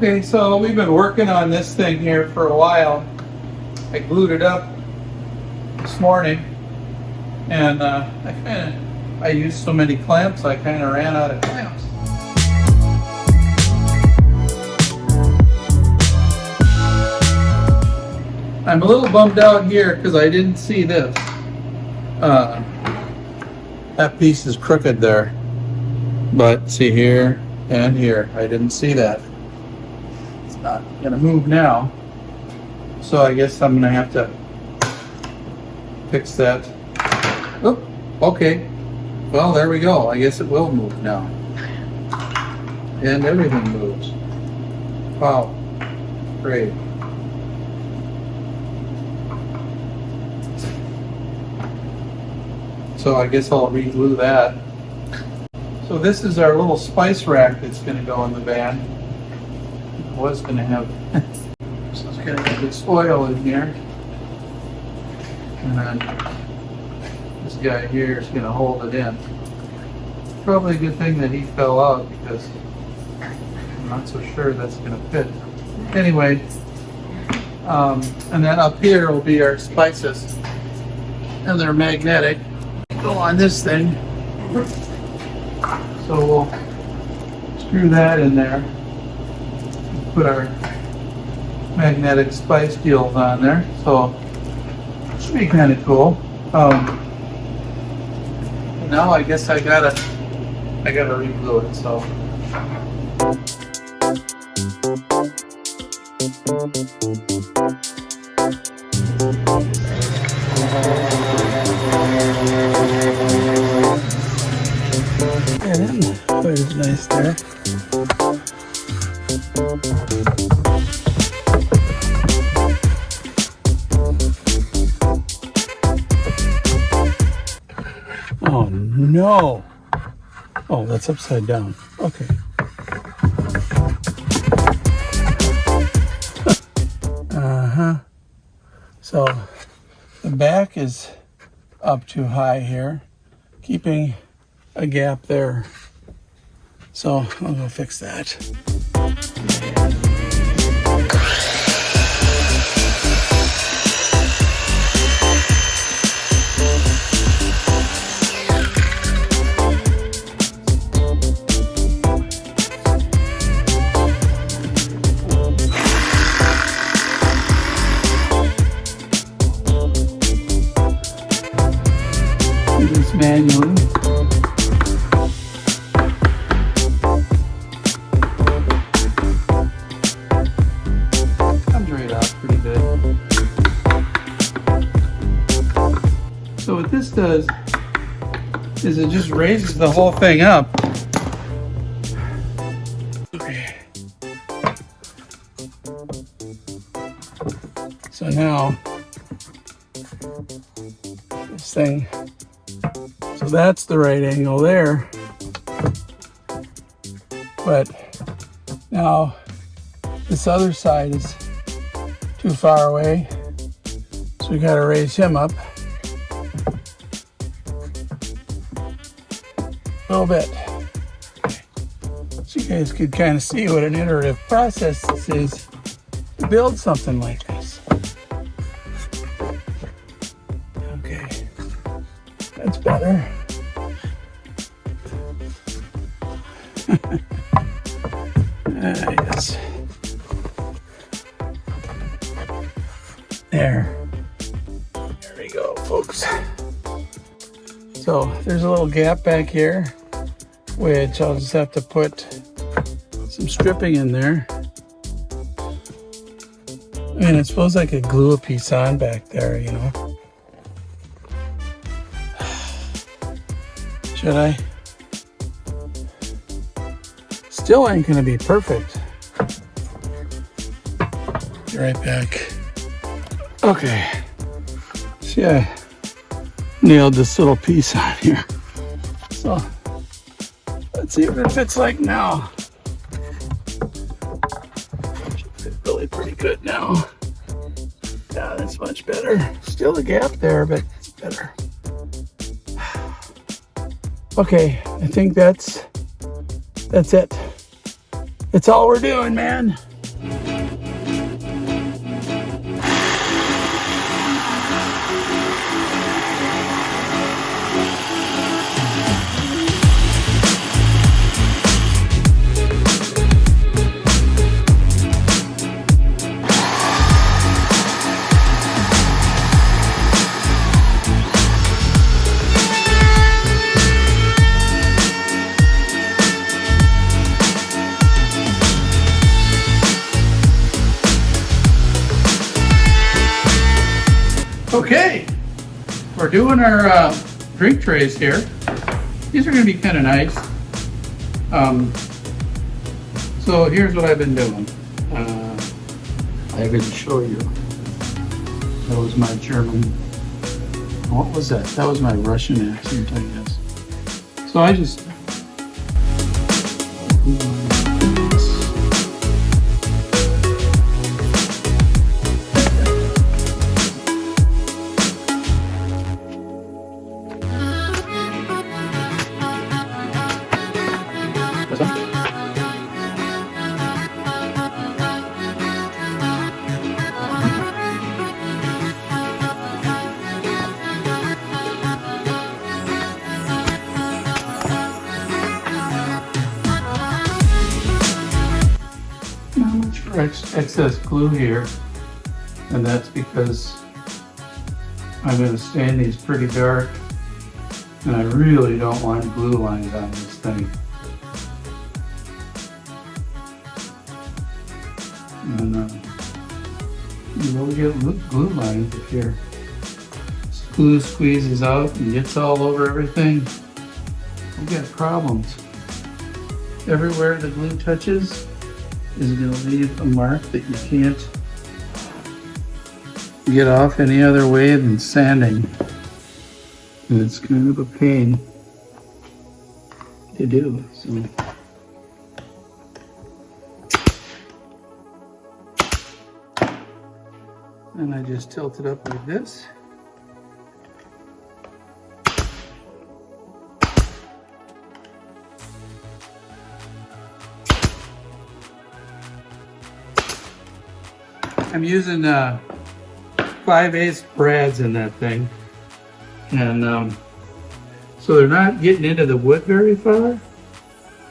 Okay, so we've been working on this thing here for a while. I glued it up this morning, and I used so many clamps, I kind of ran out of clamps. I'm a little bummed out here because I didn't see this. That piece is crooked there, but see here and here, I didn't see that. It's not gonna move now, so I guess I'm gonna have to fix that. Oh, okay. Well, there we go. I guess it will move now. And everything moves. Wow. Great. So I guess I'll re-glue that. So this is our little spice rack that's going to go in the van. I was going to have, so it's going to have this oil in here. And then this guy here is going to hold it in. Probably a good thing that he fell out because I'm not so sure that's going to fit. Anyway, and then up here will be our spices. And they're magnetic. Go on this thing. So we'll screw that in there. Put our magnetic spice deals on there. So it should be kind of cool. Now I guess I gotta re-glue it. So. And then quite as nice there. Oh no! Oh, that's upside down. Okay. So the back is up too high here, keeping a gap there. So I'll go fix that. Do this manually. So what this does is it just raises the whole thing up. Okay. So now this thing, so that's the right angle there. But now this other side is too far away. So we got to raise him up a little bit. So you guys could kind of see what an iterative process this is to build something like this. Okay, that's better. Yes. There we go, folks. So there's a little gap back here, which I'll just have to put some stripping in there. I mean, I suppose I could glue a piece on back there, you know. Should I? Still ain't gonna be perfect. Be right back. Okay. See, I nailed this little piece on here. So let's see what it fits like now. Should fit really pretty good now. Yeah, that's much better. Still a gap there, but it's better. Okay, I think that's it. It's all we're doing, man. we're doing our drink trays here. These are going to be kind of nice. So here's what I've been doing. I will show you. That was my German. What was that? That was my Russian accent, I guess. So I just. Excess glue here, and that's because I'm going to stain these pretty dark, and I really don't want glue lines on this thing. And you will get glue lines if your glue squeezes out and gets all over everything. You'll get problems. Everywhere the glue touches is going to leave a mark that you can't get off any other way than sanding. And it's kind of a pain to do. So and I just tilt it up like this. I'm using 5/8 brads in that thing, and so they're not getting into the wood very far.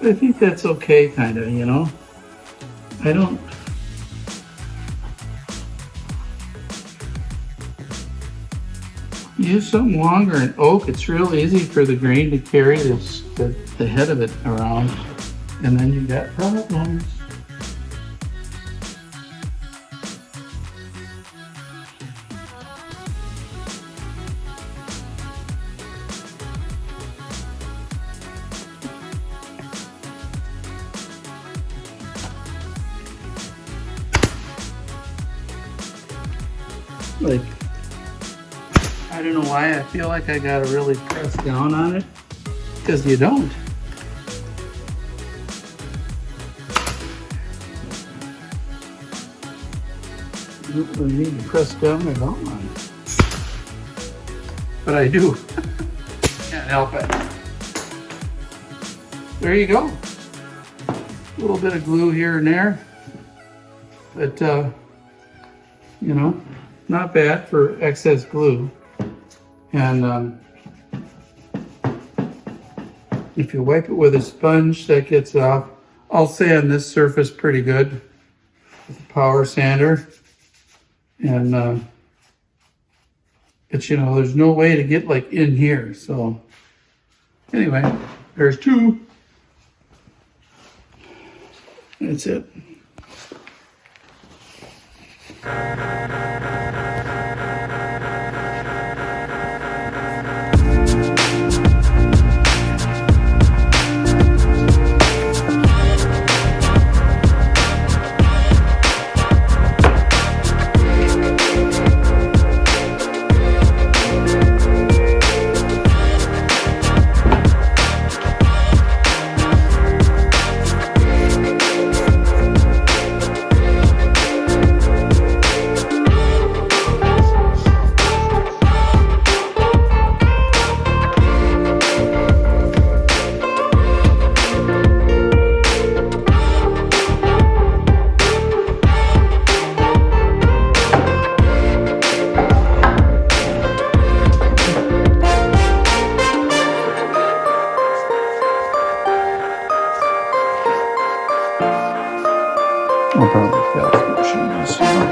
But I think that's okay, kind of, you know. I don't. Use something longer in oak. It's real easy for the grain to carry the head of it around, and then you got problems. Like, I don't know why I feel like I gotta really press down on it, because you don't. You don't really need to press down at all on it. But I do. Can't help it. There you go. A little bit of glue here and there. But, you know, not bad for excess glue. And if you wipe it with a sponge, that gets off. I'll sand this surface pretty good with a power sander. And, but you know, there's no way to get like in here. So anyway, there's two. That's it. I'll probably fast motion this one.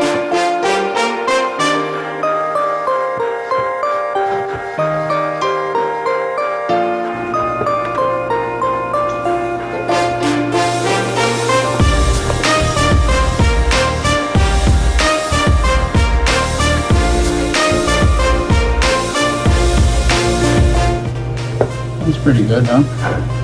That's pretty good, huh?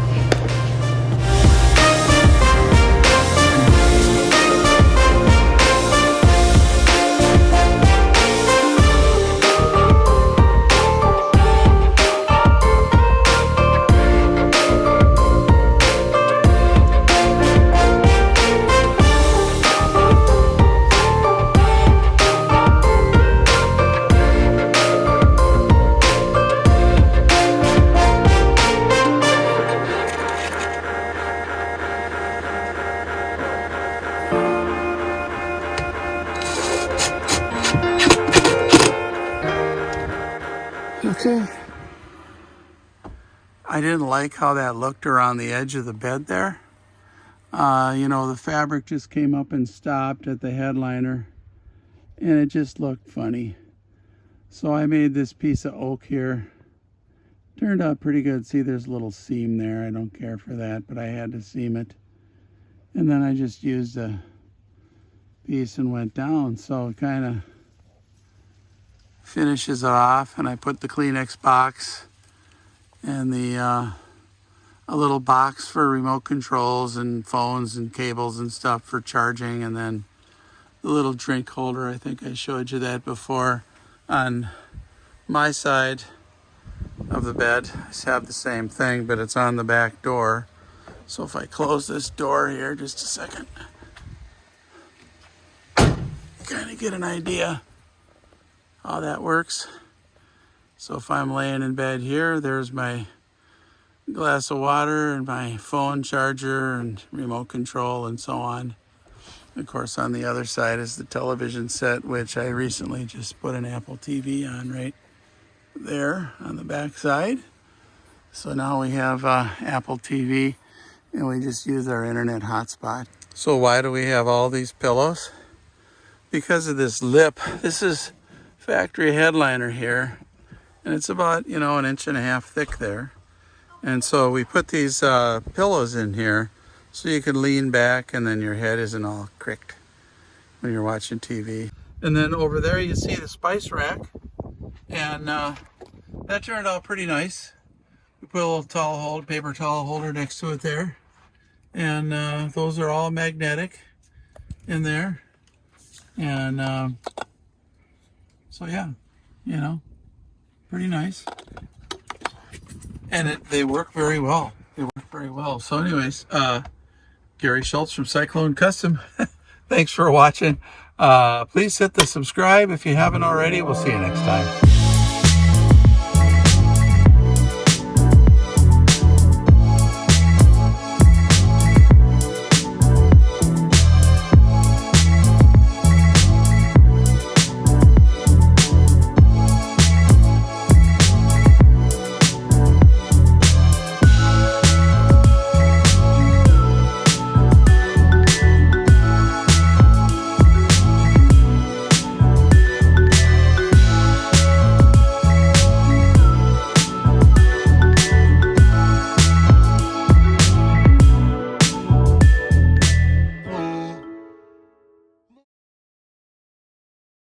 Okay. I didn't like how that looked around the edge of the bed there. You know, the fabric just came up and stopped at the headliner, and it just looked funny. So I made this piece of oak here. Turned out pretty good. See, there's a little seam there. I don't care for that, but I had to seam it. And then I just used a piece and went down. So it kind of finishes it off, and I put the Kleenex box and the a little box for remote controls and phones and cables and stuff for charging, and then the little drink holder. I think I showed you that before. On my side of the bed, I have the same thing, but it's on the back door. So if I close this door here just a second, you kind of get an idea how that works. So if I'm laying in bed here, there's my glass of water and my phone charger and remote control and so on. Of course, on the other side is the television set, which I recently just put an Apple TV on right there on the back side. So now we have Apple TV, and we just use our internet hotspot. So why do we have all these pillows? Because of this lip. This is factory headliner here, and it's about, you know, 1.5 inches thick there. And so we put these pillows in here so you can lean back and then your head isn't all cricked when you're watching TV. And then over there you see the spice rack, and that turned out pretty nice. We put a little paper towel holder next to it there, and those are all magnetic in there. And so yeah, you know, pretty nice. And they work very well. They work very well. So anyways, Gary Schultz from Cyclone Custom. Thanks for watching. Please hit the subscribe if you haven't already. We'll see you next time.